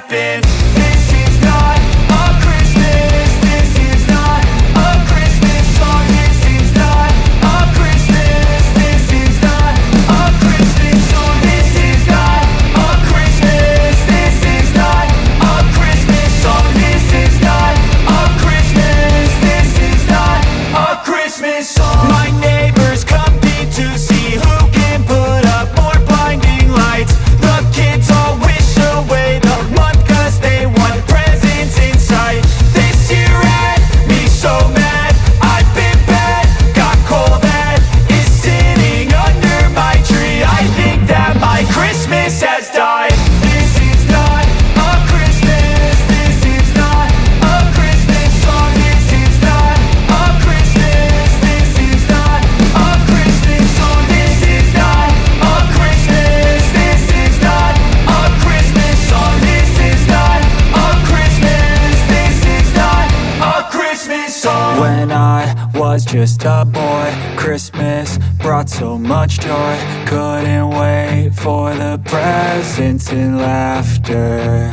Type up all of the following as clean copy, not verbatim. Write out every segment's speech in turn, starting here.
happen. This is not a Christmas. This is not a Christmas song. This is not a Christmas. This is not a Christmas song. This is not a Christmas. This is not a Christmas song. This is not a Christmas. This is not a Christmas song. My neighbors compete to see who can put up more blinding lights. The kids all wish away the month 'cause they want presents in sight. This year had me so mad, I've been bad, got coal that is sitting under my tree. I think that my Christmas has died. This is not a Christmas. This is not a Christmas song. This is not a Christmas. This is not a Christmas song. This is not a Christmas. This is not a Christmas song. This is not a Christmas. This is not a Christmas song. When I was just a boy, Christmas brought so much joy. Couldn't wait for the presents and laughter.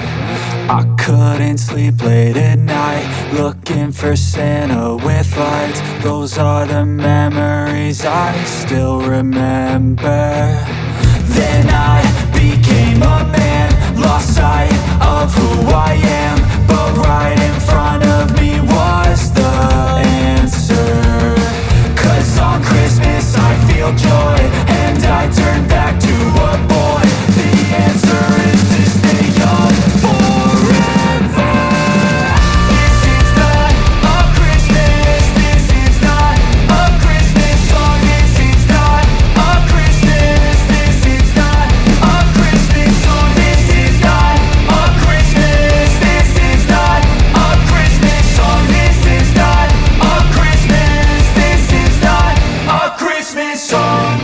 I couldn't sleep late at night, looking for Santa with lights. Those are the memories I still remember. Then I became a man, lost sight of who I am. But right in front of me was the answer. 'Cause on Christmas I feel joy, and I turn back to a boy. The answer is to stay young forever. This is not a Christmas. This is not a Christmas song. This is not a Christmas. This is not a Christmas song. This is not a Christmas. This is not a Christmas song. This is not a Christmas. This is not a Christmas song.